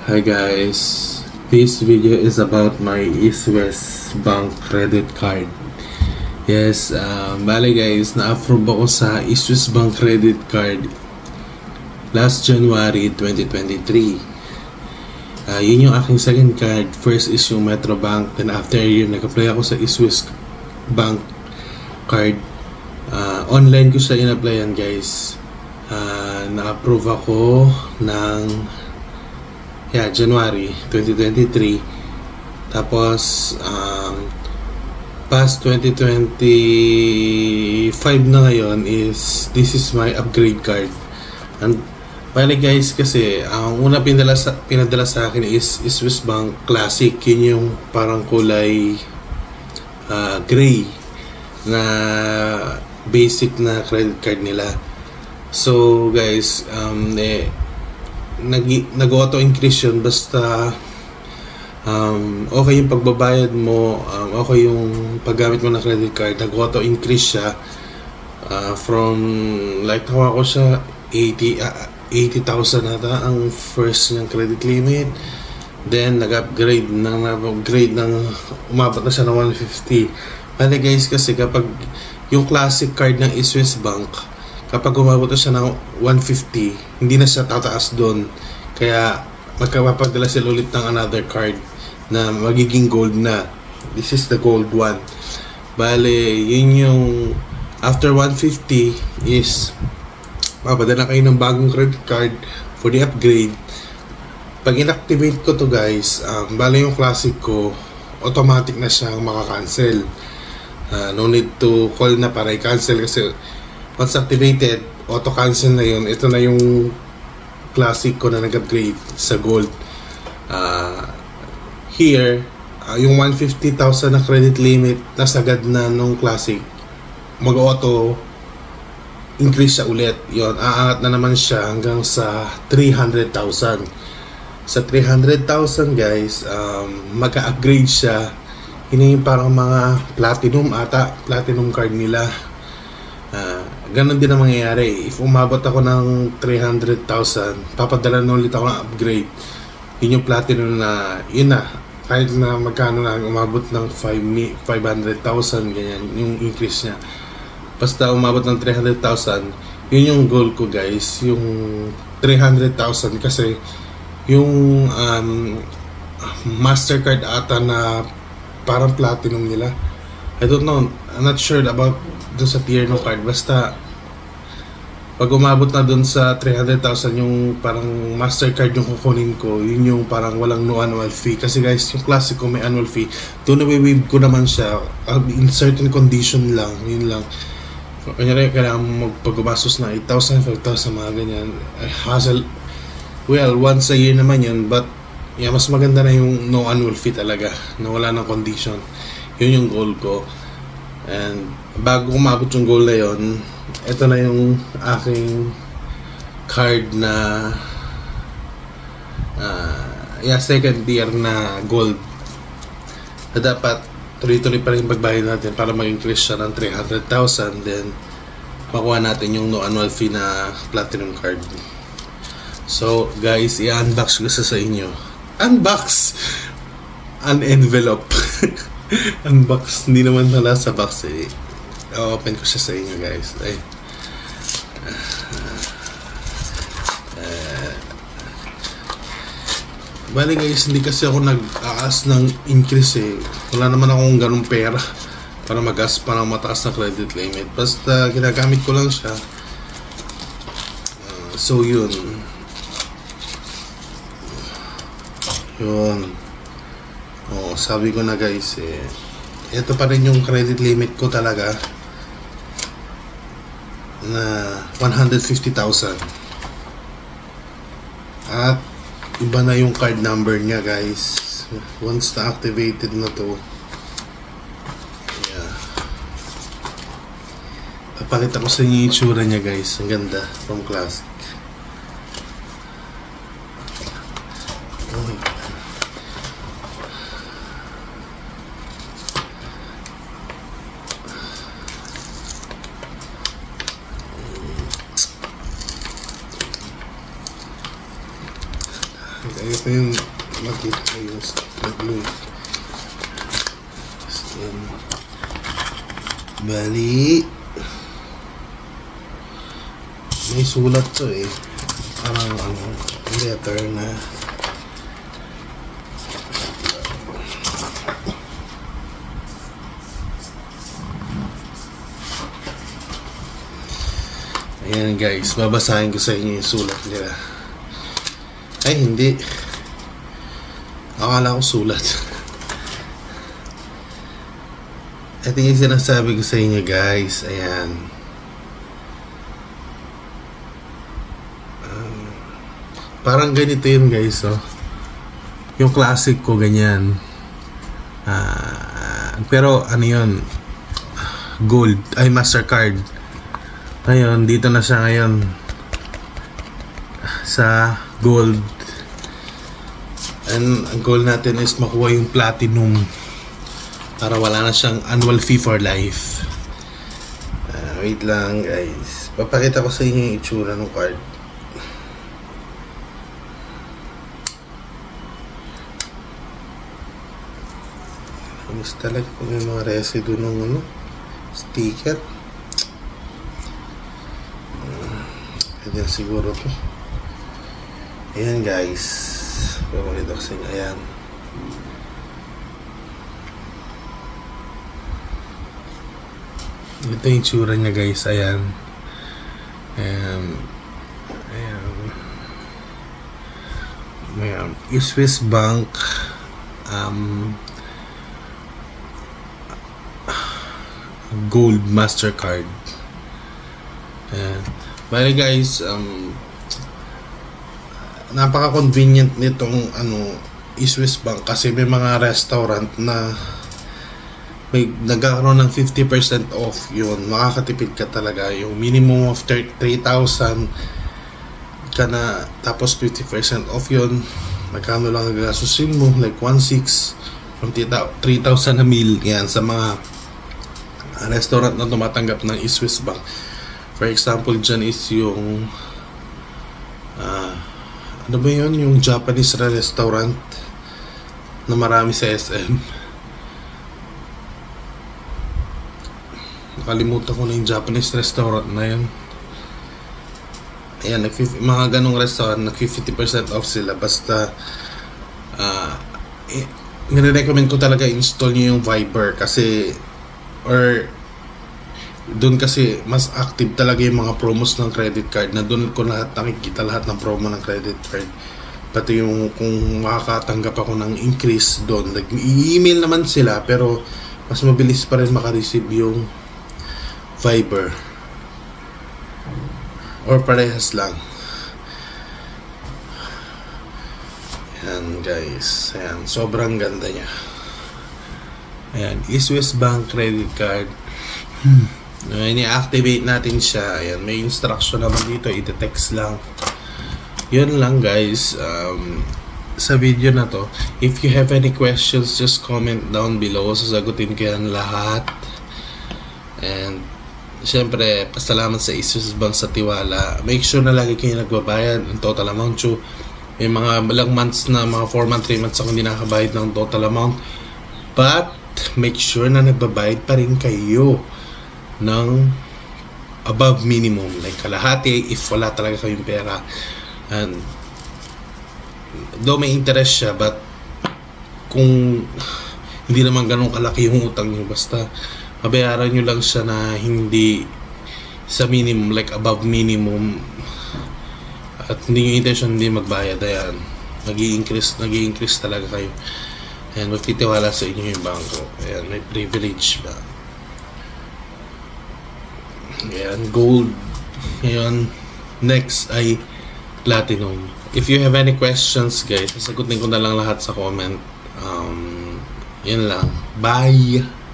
Hi guys, this video is about my East West Bank credit card. Yes, bale guys, na-approve ako sa East West Bank credit card last January 2023. Yun yung aking second card. First is yung Metro Bank, then after a year nag-apply ako sa East West Bank card. Online ko siya in-applyan guys. Na-approve ako ng January 2023. Tapos past 2025 na ngayon this is my upgrade card. And bali guys, kasi ang una pinadala sa akin is Swiss Bank Classic. Yun yung parang kulay gray na basic na credit card nila. So guys, nag-auto increase yun basta okay yung pagbabayad mo, okay yung paggamit mo ng credit card, nag-auto increase siya from like nakuha ko siya 80,000 nata ang first ng credit limit, then nag-upgrade ng umabot na siya ng 150. Bale guys, kasi kapag yung classic card ng East West Bank, kapag umabot na siya ng 150, hindi na siya tataas doon. Kaya magkapapadala sila ulit ng another card na magiging gold na. This is the gold one. Bale, yun yung after 150 is mapadala kayo ng bagong credit card for the upgrade. Pag inactivate ko to guys, bale yung classic ko, automatic na siyang makakancel. No need to call na para i-cancel kasi once activated, auto-cancel na yun. Ito na yung classic ko na nag-upgrade sa gold. Here, yung 150,000 na credit limit, nasagad na nung classic. Mag-auto increase siya ulit. Yun, aangat na naman siya hanggang sa 300,000. Sa 300,000 guys, mag-upgrade siya. Yun yung parang mga platinum ata, platinum card nila. Ganon din ang mangyayari. If umabot ako ng 300,000, papadala na ulit ako ng upgrade. Yun yung platinum na, yun na, kahit na magkano na umabot ng 500,000, ganyan, yung increase niya. Basta umabot ng 300,000, yun yung goal ko guys, yung 300,000. Kasi yung Mastercard ata na parang platinum nila, I don't know, I'm not sure about dun sa tier no card. Basta pag umabot na dun sa 300,000 yung parang Mastercard yung kukunin ko, yun yung parang walang no annual fee. Kasi guys, yung classic ko may annual fee. Doon na-waive ko naman siya in certain condition lang, yun lang. Kanyari kailangan magpag-gumastos na 8,000, 5,000, mga ganyan. Hassle. Well, once a year naman yun, but yeah, mas maganda na yung no annual fee talaga, na wala ng condition. Yun yung goal ko. And bago umabot yung goal na yun, ito na yung aking card na second tier na gold, na dapat tuloy-tuloy pa rin pagbayad natin para mag-increase siya ng 300,000, then makuha natin yung no annual fee na platinum card. So guys, i-unbox ko sa inyo. Unbox! Unenvelope. Unbox, hindi naman na nasa box eh. Open ko siya sa inyo guys. Ay. Bali guys, hindi kasi ako nag-aas ng increase eh. Wala naman akong ganung pera para mag-aas pa ng mataas na credit limit. Basta ginagamit ko lang siya. So yun. Sabi ko na guys ito pa rin yung credit limit ko talaga na 150,000. At iba na yung card number niya guys once na activated na to. Papakita ko sa inyo yung itsura niya guys. Ang ganda, from classic. Ito yung makita ko yung blue. Bali, may sulat to eh. Parang letter na ayan guys, babasahin ko sa inyo yung sulat nila. Ay hindi, akala ko sulat. Ito yung sinasabi ko sa inyo guys. Ayan, parang ganito yun guys, oh. Yung classic ko ganyan, pero ano yun, gold, ay Mastercard. Ngayon, dito na siya ngayon sa gold. And ang goal natin is makuha yung platinum para wala na siyang annual fee for life. Wait lang guys, papakita ko sa inyo yung itsura ng card. Anis talaga kung may mga residue ng sticker. Pwede na siguro to. Ayan guys, papalit ako sa inyo. Ayan, ito yung tsura niya guys. Ayan, ayan, ayan. Swiss Bank Gold Mastercard. Ayan. Bali guys, napaka-convenient nitong Swiss Bank kasi may mga restaurant na may nagkakaroon ng 50% off. Yun, makakatipid ka talaga. Yung minimum of 3,000 ka na, tapos 50% off yun. Magkano lang gagasusin mo, like 1,600 from 3,000 a meal. Yan, sa mga restaurant na tumatanggap ng Swiss Bank. For example, dyan is yung ano ba yun? Yung Japanese restaurant na marami sa SM. Nakalimutan ko na yung Japanese restaurant na yun. Ayan, mga ganong restaurant, nag-50% off sila. Basta nire-recommend ko talaga install nyo yung Viber kasi, or doon kasi mas active talaga yung mga promos ng credit card, na doon ko nakikita lahat ng promo ng credit card. Pati yung kung makakatanggap ako ng increase doon, nag-email naman sila pero mas mabilis pa rin makareceive yung Viber, or parehas lang. Ayan guys, ayan, sobrang ganda niya. Ayan, Swiss Bank credit card. Ini-activate natin siya. Ayan, may instruction naman dito, i-text lang. Yun lang guys, sa video na to. If you have any questions, just comment down below. Sasagutin ko yan lahat. And syempre, pasalamat sa Swiss Bank sa tiwala. Make sure na lagi kayo nagbabayad ng total amount. May mga ilang months na, mga 4 months, 3 months ako hindi nakabayad ng total amount. But make sure na nagbabayad pa rin kayo ng above minimum, like kalahati if wala talaga kayong pera. And though may interest siya, but kung hindi naman ganun kalaki yung utang nyo, basta mabayaran nyo lang siya na hindi sa minimum, like above minimum, at hindi yung intention hindi magbayad. Ayan, nag-i-increase talaga kayo. Ayan, magtitiwala sa inyo yung bangko. Ayan, may privilege ba. Ayan, gold. Ngayon, next ay platinum. If you have any questions guys, sasagutin ko na lang lahat sa comment. Yun lang. Bye!